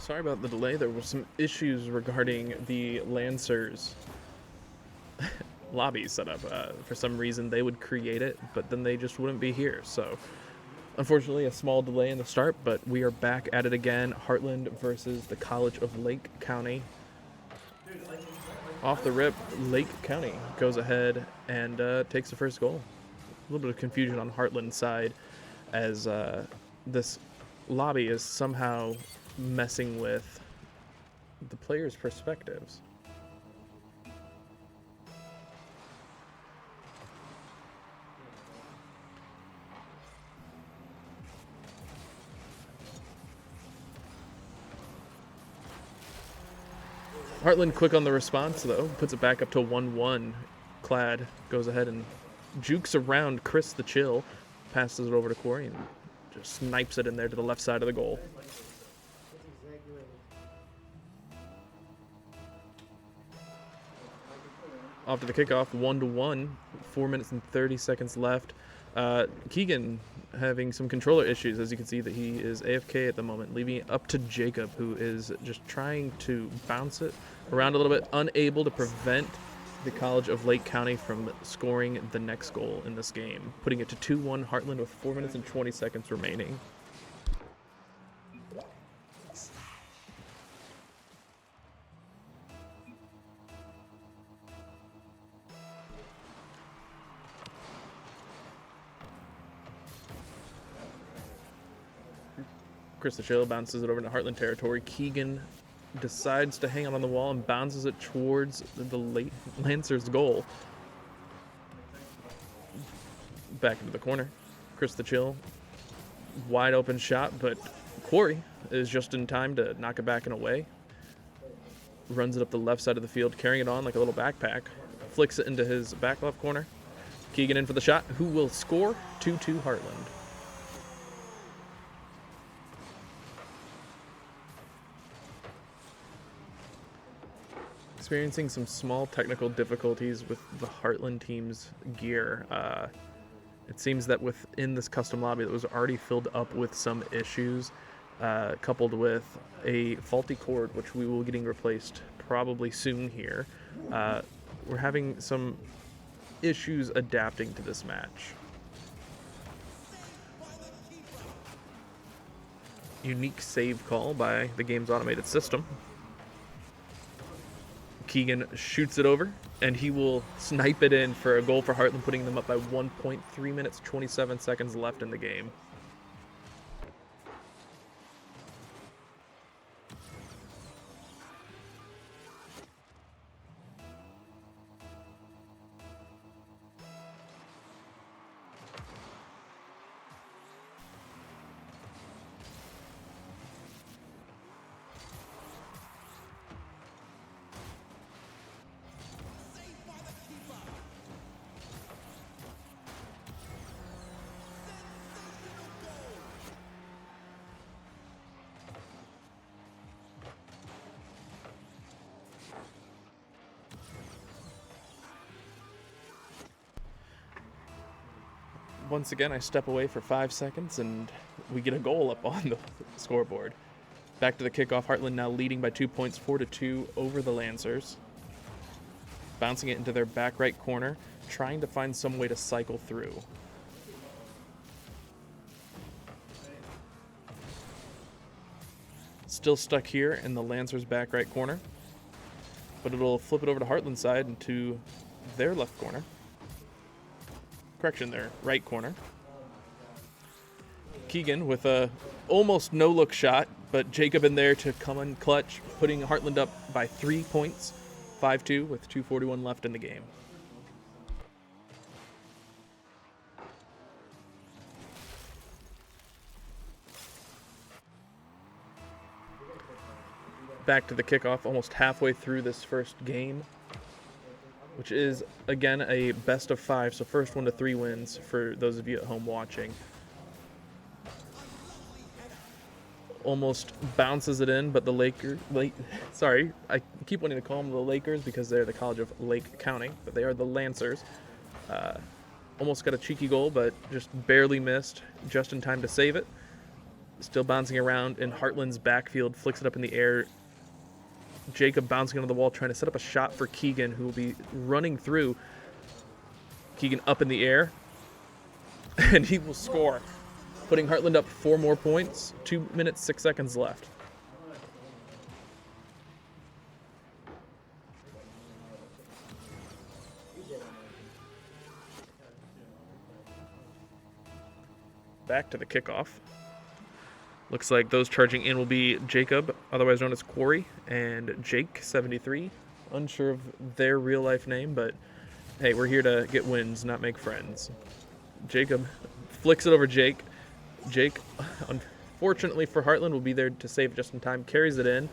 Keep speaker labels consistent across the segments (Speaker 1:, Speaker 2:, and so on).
Speaker 1: Sorry about the delay. There were some issues regarding the Lancers lobby setup. For some reason, they would create it, but then they just wouldn't be here. So, unfortunately, a small delay in the start, but we are back at it again. Heartland versus the College of Lake County. Off the rip, Lake County goes ahead and takes the first goal. A little bit of confusion on Heartland's side as this lobby is somehow messing with the players' perspectives. Heartland quick on the response, though. Puts it back up to 1-1. Clad goes ahead and jukes around Chris the Chill. Passes it over to Corey and just snipes it in there to the left side of the goal. Off to the kickoff, 1-1. 4 minutes and 30 seconds left. Keegan having some controller issues. As you can see that he is AFK at the moment, leaving it up to Jacob, who is just trying to bounce it around a little bit, unable to prevent the College of Lake County from scoring the next goal in this game, putting it to 2-1 Heartland with 4 minutes and 20 seconds remaining. Chris the Chill bounces it over to Heartland territory. Keegan decides to hang on the wall and bounces it towards the Lancers' goal. Back into the corner. Chris the Chill, wide open shot, but Corey is just in time to knock it back and away. Runs it up the left side of the field, carrying it on like a little backpack. Flicks it into his back left corner. Keegan in for the shot, who will score 2-2 Heartland. Experiencing some small technical difficulties with the Heartland team's gear. It seems that within this custom lobby that was already filled up with some issues, coupled with a faulty cord, which we will be getting replaced probably soon here. We're having some issues adapting to this match. Unique save call by the game's automated system. Keegan shoots it over, and he will snipe it in for a goal for Heartland, putting them up by 1 point, 3 minutes, 27 seconds left in the game. Once again, I step away for 5 seconds, and we get a goal up on the scoreboard. Back to the kickoff. Heartland now leading by 2 points, 4-2 over the Lancers. Bouncing it into their back right corner, trying to find some way to cycle through. Still stuck here in the Lancers' back right corner, but it'll flip it over to Heartland's side into their left corner. Correction, their right corner. Keegan with a almost no-look shot, but Jacob in there to come in clutch, putting Heartland up by 3 points, 5-2 with 2:41 left in the game. Back to the kickoff, almost halfway through this first game, which is, again, a best of 5, so first 1 to 3 wins for those of you at home watching. Almost bounces it in, but the I keep wanting to call them the Lakers because they're the College of Lake County, but they are the Lancers. Almost got a cheeky goal, but just barely missed, just in time to save it. Still bouncing around in Heartland's backfield, flicks it up in the air. Jacob bouncing onto the wall, trying to set up a shot for Keegan, who will be running through. Keegan up in the air, and he will score, putting Heartland up 4 more points. 2 minutes, 6 seconds left. Back to the kickoff. Looks like those charging in will be Jacob, otherwise known as Quarry, and Jake, 73. Unsure of their real-life name, but hey, we're here to get wins, not make friends. Jacob flicks it over Jake. Jake, unfortunately for Heartland, will be there to save it just in time, carries it in,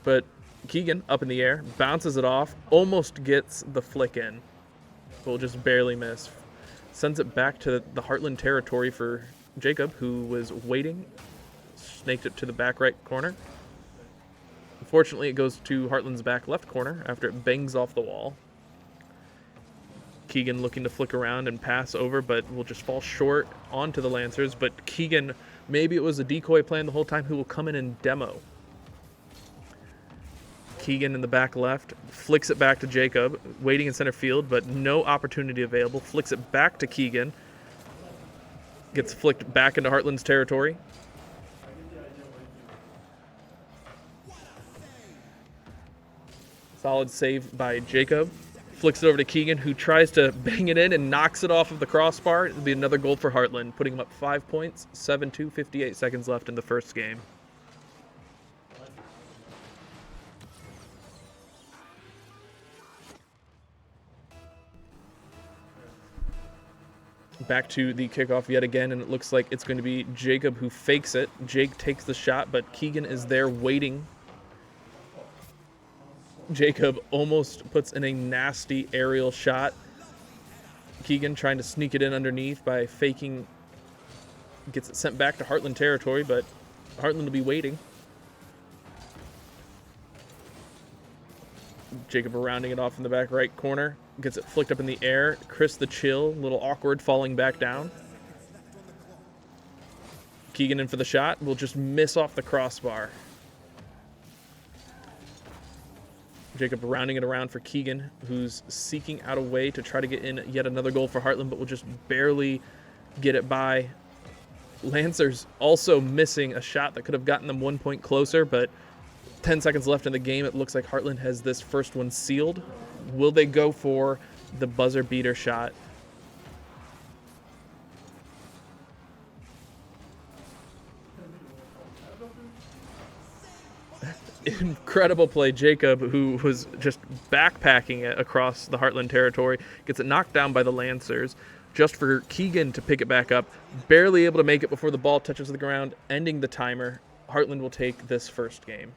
Speaker 1: but Keegan, up in the air, bounces it off, almost gets the flick in, but will just barely miss. Sends it back to the Heartland territory for Jacob, who was waiting, snaked it to the back right corner. Unfortunately, it goes to Heartland's back left corner after it bangs off the wall. Keegan looking to flick around and pass over, but will just fall short onto the Lancers. But Keegan, maybe it was a decoy plan the whole time, who will come in and demo. Keegan in the back left, flicks it back to Jacob, waiting in center field, but no opportunity available. Flicks it back to Keegan. Gets flicked back into Heartland's territory. Solid save by Jacob. Flicks it over to Keegan, who tries to bang it in and knocks it off of the crossbar. It'll be another goal for Heartland, putting them up 5 points, 7-2, 58 seconds left in the first game. Back to the kickoff yet again, and it looks like it's going to be Jacob who fakes it. Jake takes the shot, but Keegan is there waiting. Jacob almost puts in a nasty aerial shot. Keegan trying to sneak it in underneath by faking. Gets it sent back to Heartland territory, but Heartland will be waiting. Jacob rounding it off in the back right corner. Gets it flicked up in the air. Chris the Chill, a little awkward, falling back down. Keegan in for the shot. Will just miss off the crossbar. Jacob rounding it around for Keegan, who's seeking out a way to try to get in yet another goal for Heartland, but will just barely get it by. Lancers also missing a shot that could have gotten them 1 point closer, but 10 seconds left in the game. It looks like Heartland has this first one sealed. Will they go for the buzzer beater shot? Incredible play. Jacob, who was just backpacking it across the Heartland territory, gets it knocked down by the Lancers, just for Keegan to pick it back up. Barely able to make it before the ball touches the ground, ending the timer. Heartland will take this first game.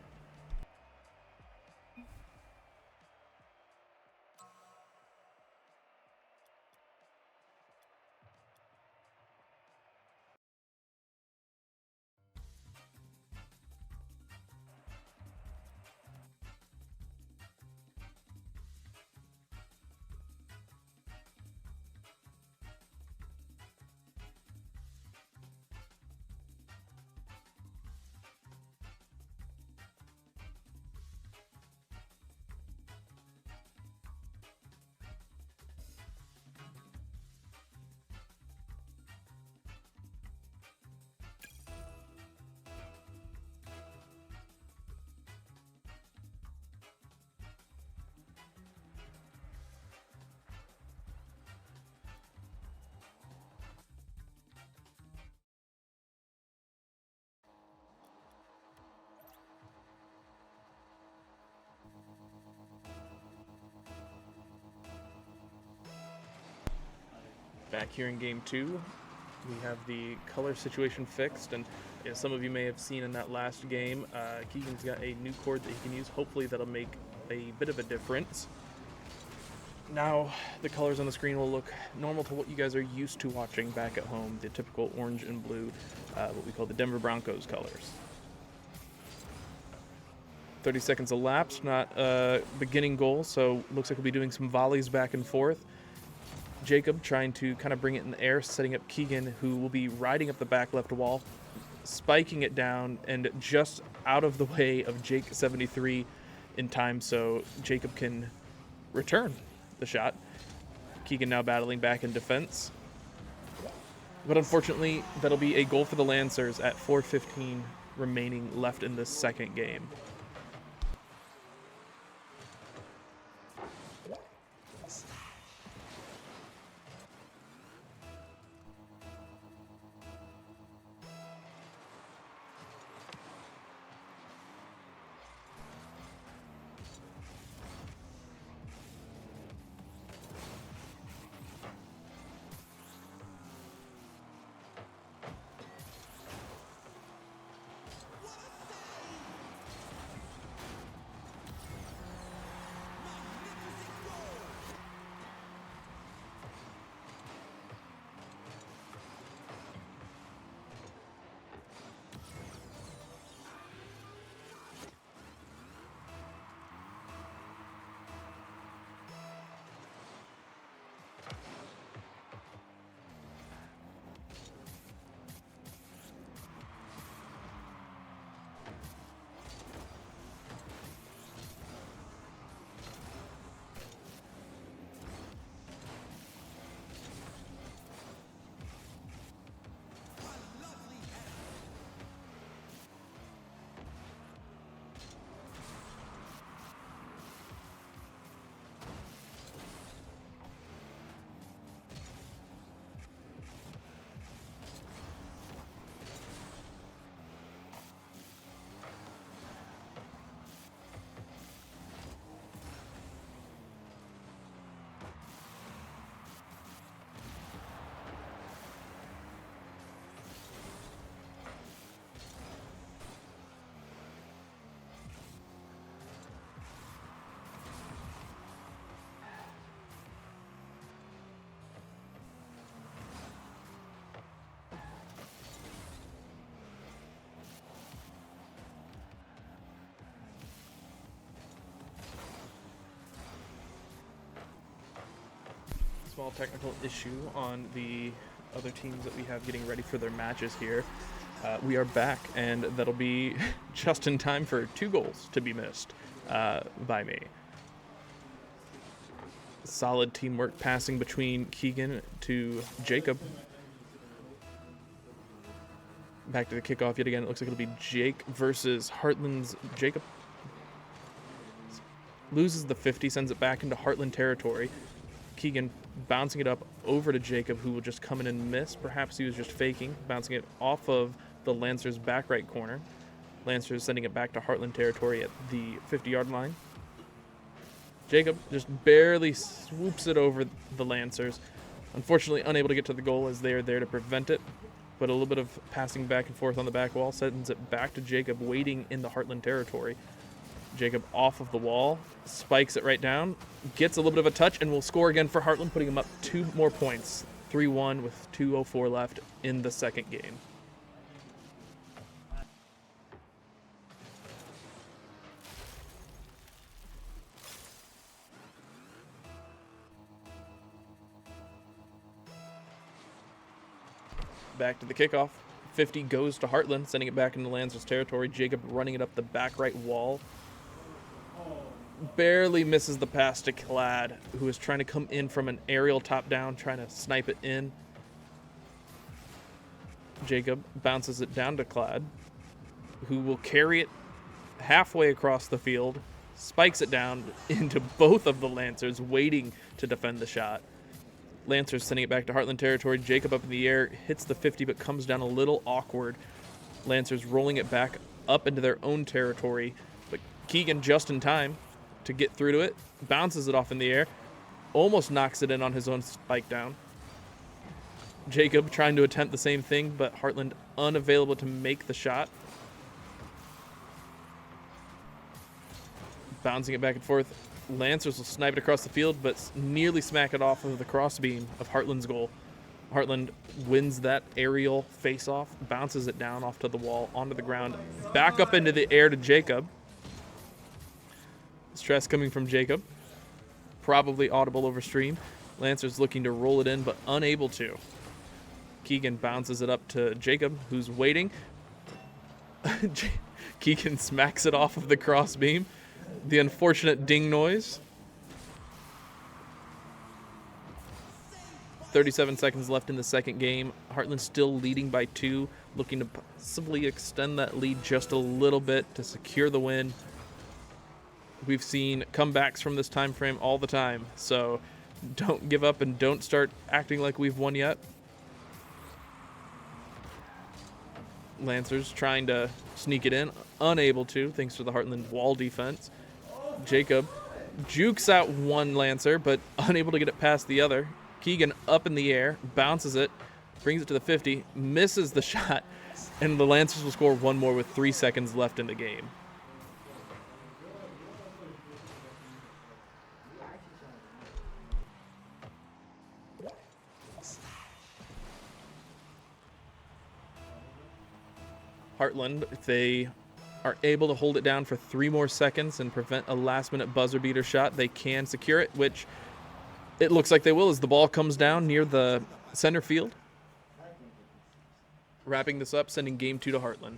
Speaker 1: Back here in game 2, we have the color situation fixed, and some of you may have seen in that last game, Keegan's got a new cord that he can use. Hopefully that'll make a bit of a difference. Now the colors on the screen will look normal to what you guys are used to watching back at home, the typical orange and blue, what we call the Denver Broncos colors. 30 seconds elapsed, not a beginning goal, so looks like we'll be doing some volleys back and forth. Jacob trying to kind of bring it in the air, setting up Keegan, who will be riding up the back left wall, spiking it down and just out of the way of Jake 73 in time so Jacob can return the shot. Keegan now battling back in defense. But unfortunately, that'll be a goal for the Lancers at 4:15 remaining left in this second game. Small technical issue on the other teams that we have getting ready for their matches here. We are back, and that'll be just in time for 2 goals to be missed by me. Solid teamwork passing between Keegan to Jacob. Back to the kickoff yet again. It looks like it'll be Jake versus Heartland's Jacob. Loses the 50, sends it back into Heartland territory. Keegan bouncing it up over to Jacob, who will just come in and miss. Perhaps he was just faking, bouncing it off of the Lancers' back right corner. Lancers sending it back to Heartland territory at the 50-yard line. Jacob just barely swoops it over the Lancers. Unfortunately, unable to get to the goal as they are there to prevent it. But a little bit of passing back and forth on the back wall sends it back to Jacob, waiting in the Heartland territory. Jacob off of the wall, spikes it right down, gets a little bit of a touch, and will score again for Heartland, putting him up 2 more points. 3-1 with 2:04 left in the second game. Back to the kickoff. 50 goes to Heartland, sending it back into Lancers territory. Jacob running it up the back right wall. Barely misses the pass to Clad, who is trying to come in from an aerial top down, trying to snipe it in. Jacob bounces it down to Clad, who will carry it halfway across the field, spikes it down into both of the Lancers, waiting to defend the shot. Lancers sending it back to Heartland territory. Jacob up in the air, hits the 50, but comes down a little awkward. Lancers rolling it back up into their own territory, but Keegan just in time to get through to it, bounces it off in the air, almost knocks it in on his own spike down. Jacob trying to attempt the same thing, but Heartland unavailable to make the shot. Bouncing it back and forth. Lancers will snipe it across the field, but nearly smack it off of the crossbeam of Heartland's goal. Heartland wins that aerial face-off, bounces it down off to the wall, onto the ground, back up into the air to Jacob. Stress coming from Jacob. Probably audible over stream. Lancers looking to roll it in, but unable to. Keegan bounces it up to Jacob, who's waiting. Keegan smacks it off of the crossbeam. The unfortunate ding noise. 37 seconds left in the second game. Heartland still leading by 2, looking to possibly extend that lead just a little bit to secure the win. We've seen comebacks from this time frame all the time, so don't give up and don't start acting like we've won yet. Lancers trying to sneak it in, unable to, thanks to the Heartland wall defense. Jacob jukes out one Lancer, but unable to get it past the other. Keegan up in the air, bounces it, brings it to the 50, misses the shot, and the Lancers will score one more with 3 seconds left in the game. Heartland, if they are able to hold it down for 3 more seconds and prevent a last-minute buzzer beater shot, they can secure it, which it looks like they will as the ball comes down near the center field. Wrapping this up, sending game 2 to Heartland.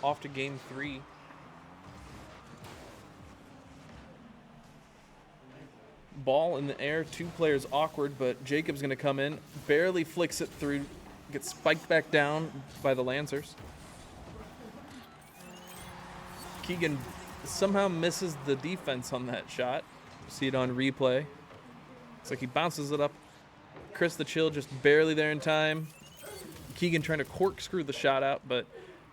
Speaker 1: Off to game 3. Ball in the air, 2 players awkward, but Jacob's going to come in, barely flicks it through, gets spiked back down by the Lancers. Keegan somehow misses the defense on that shot. See it on replay. Looks like he bounces it up. Chris the Chill just barely there in time. Keegan trying to corkscrew the shot out, but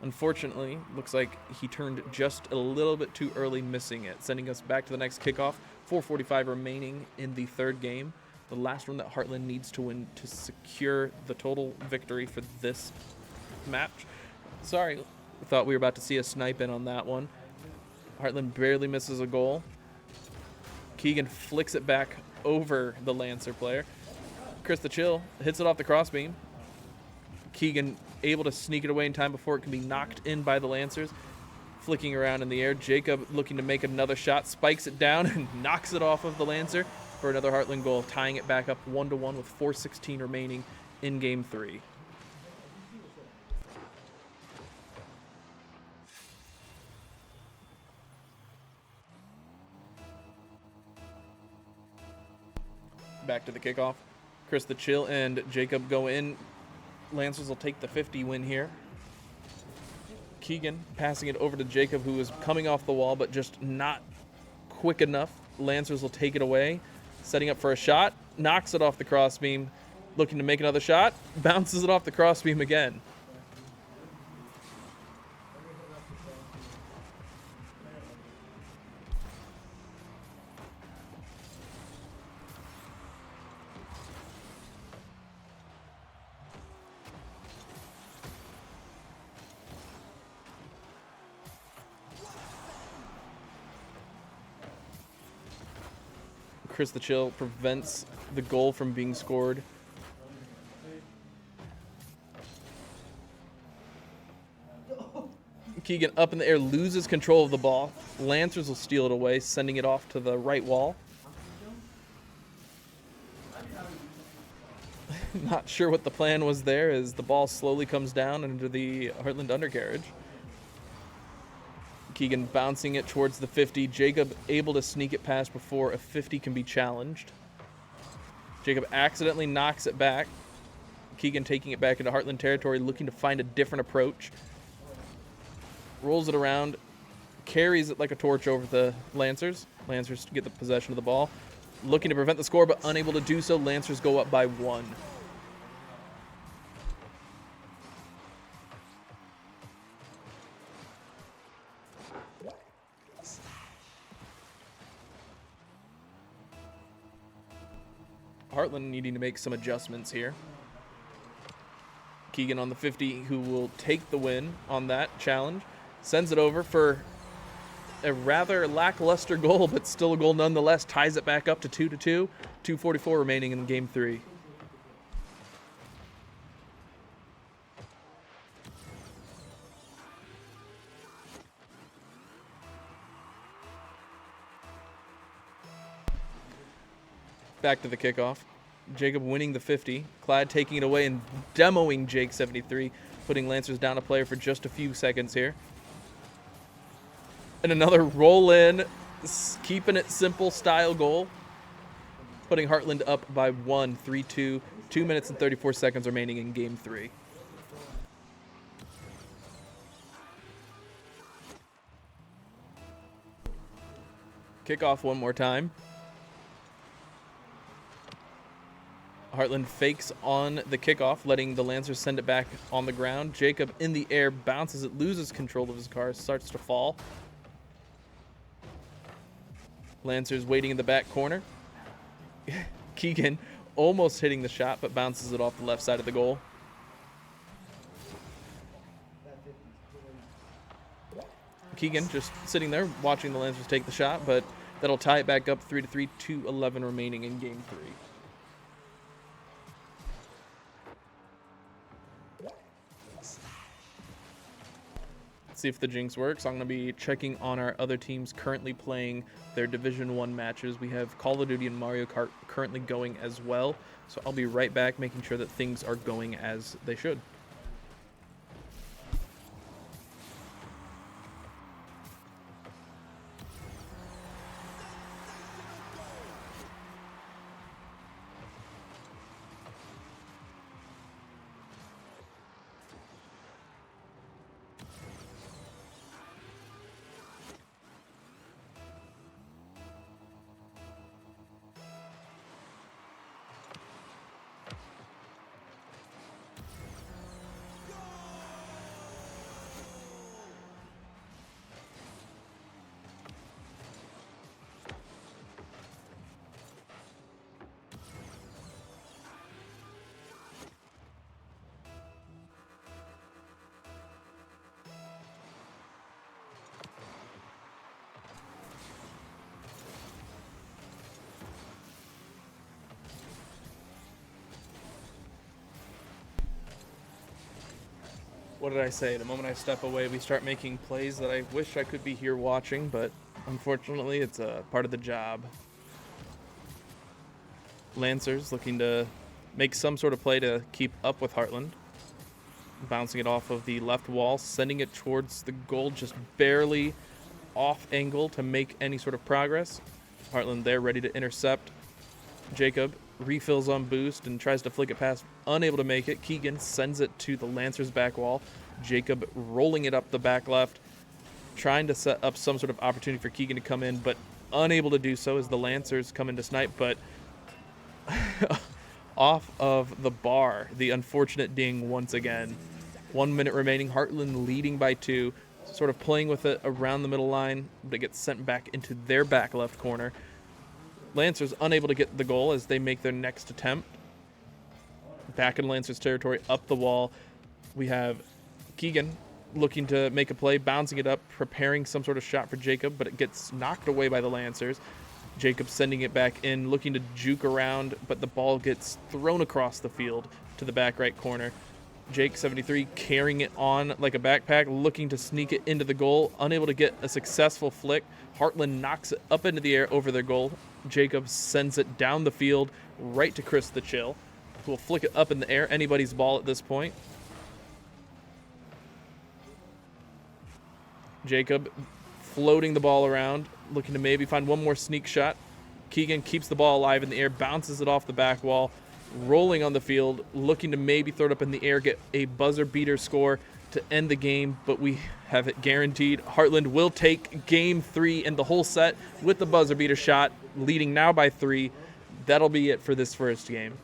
Speaker 1: unfortunately, looks like he turned just a little bit too early, missing it, sending us back to the next kickoff. 4:45 remaining in the third game. The last one that Heartland needs to win to secure the total victory for this match. Sorry, thought we were about to see a snipe in on that one. Heartland barely misses a goal. Keegan flicks it back over the Lancer player. Chris the Chill hits it off the crossbeam. Keegan able to sneak it away in time before it can be knocked in by the Lancers. Flicking around in the air. Jacob looking to make another shot, spikes it down and knocks it off of the Lancer for another Heartland goal, tying it back up 1-1 with 4:16 remaining in game 3. Back to the kickoff. Chris the Chill and Jacob go in. Lancers will take the 50 win here. Keegan passing it over to Jacob, who is coming off the wall, but just not quick enough. Lancers will take it away. Setting up for a shot. Knocks it off the crossbeam. Looking to make another shot. Bounces it off the crossbeam again. Chris the Chill prevents the goal from being scored. Keegan up in the air, loses control of the ball. Lancers will steal it away, sending it off to the right wall. Not sure what the plan was there as the ball slowly comes down into the Heartland undercarriage. Keegan bouncing it towards the 50. Jacob able to sneak it past before a 50 can be challenged. Jacob accidentally knocks it back. Keegan taking it back into Heartland territory, looking to find a different approach. Rolls it around, carries it like a torch over the Lancers. Lancers to get the possession of the ball. Looking to prevent the score, but unable to do so. Lancers go up by 1. Heartland needing to make some adjustments here. Keegan on the 50, who will take the win on that challenge. Sends it over for a rather lackluster goal, but still a goal nonetheless. Ties it back up to 2-2. 2:44 remaining in game 3. Back to the kickoff. Jacob winning the 50. Clyde taking it away and demoing Jake 73, putting Lancers down a player for just a few seconds here. And another roll in, keeping it simple style goal, putting Heartland up by 1, 3-2, 2 minutes and 34 seconds remaining in game 3. Kickoff one more time. Heartland fakes on the kickoff, letting the Lancers send it back on the ground. Jacob in the air, bounces it, loses control of his car, starts to fall. Lancers waiting in the back corner. Keegan almost hitting the shot, but bounces it off the left side of the goal. Keegan just sitting there watching the Lancers take the shot, but that'll tie it back up 3-3, 2:11 remaining in game 3. See if the jinx works. I'm going to be checking on our other teams currently playing their Division 1 matches. We have Call of Duty and Mario Kart currently going as well. So I'll be right back making sure that things are going as they should. What did I say? The moment I step away, we start making plays that I wish I could be here watching, but unfortunately, it's a part of the job. Lancers looking to make some sort of play to keep up with Heartland. Bouncing it off of the left wall, sending it towards the goal, just barely off angle to make any sort of progress. Heartland there ready to intercept. Jacob refills on boost and tries to flick it past, unable to make it. Keegan sends it to the Lancers back wall. Jacob rolling it up the back left, trying to set up some sort of opportunity for Keegan to come in, but unable to do so as the Lancers come in to snipe, but off of the bar. The unfortunate ding once again. 1 minute remaining, Heartland leading by 2, sort of playing with it around the middle line, but it gets sent back into their back left corner. Lancers unable to get the goal as they make their next attempt. Back in Lancers territory, up the wall. We have Keegan looking to make a play, bouncing it up, preparing some sort of shot for Jacob, but it gets knocked away by the Lancers. Jacob sending it back in, looking to juke around, but the ball gets thrown across the field to the back right corner. Jake 73 carrying it on like a backpack, looking to sneak it into the goal, unable to get a successful flick. Heartland knocks it up into the air over their goal. Jacob sends it down the field right to Chris the Chill, who will flick it up in the air. Anybody's ball at this point. Jacob floating the ball around, looking to maybe find one more sneak shot. Keegan keeps the ball alive in the air, bounces it off the back wall, rolling on the field, looking to maybe throw it up in the air, get a buzzer beater score to end the game, but we have it guaranteed. Heartland will take game 3 and the whole set with the buzzer beater shot, leading now by 3. That'll be it for this first game.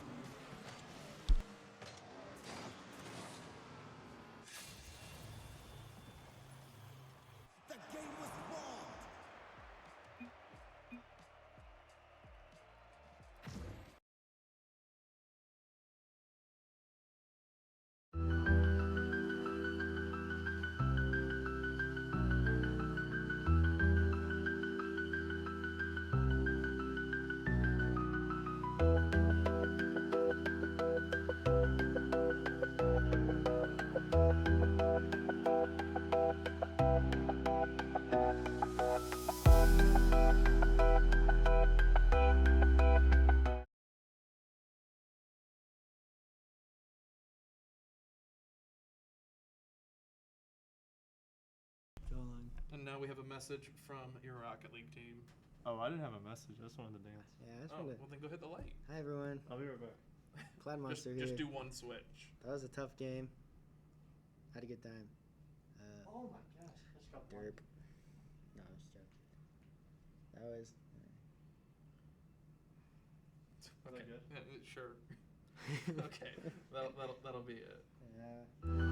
Speaker 1: And now we have a message from your Rocket League team.
Speaker 2: Oh, I didn't have a message. I just wanted to dance.
Speaker 3: Yeah, I just
Speaker 1: Oh,
Speaker 3: wanted
Speaker 1: well then go hit the light.
Speaker 3: Hi everyone,
Speaker 2: I'll be right back.
Speaker 3: Cloud Monster here.
Speaker 1: Just do one switch.
Speaker 3: That was a tough game. Had a good time.
Speaker 2: Oh my gosh, I just got
Speaker 3: Derp. No, I was joking. That was.
Speaker 2: Was that good?
Speaker 1: Yeah, sure. Okay, that'll be it.
Speaker 3: Yeah.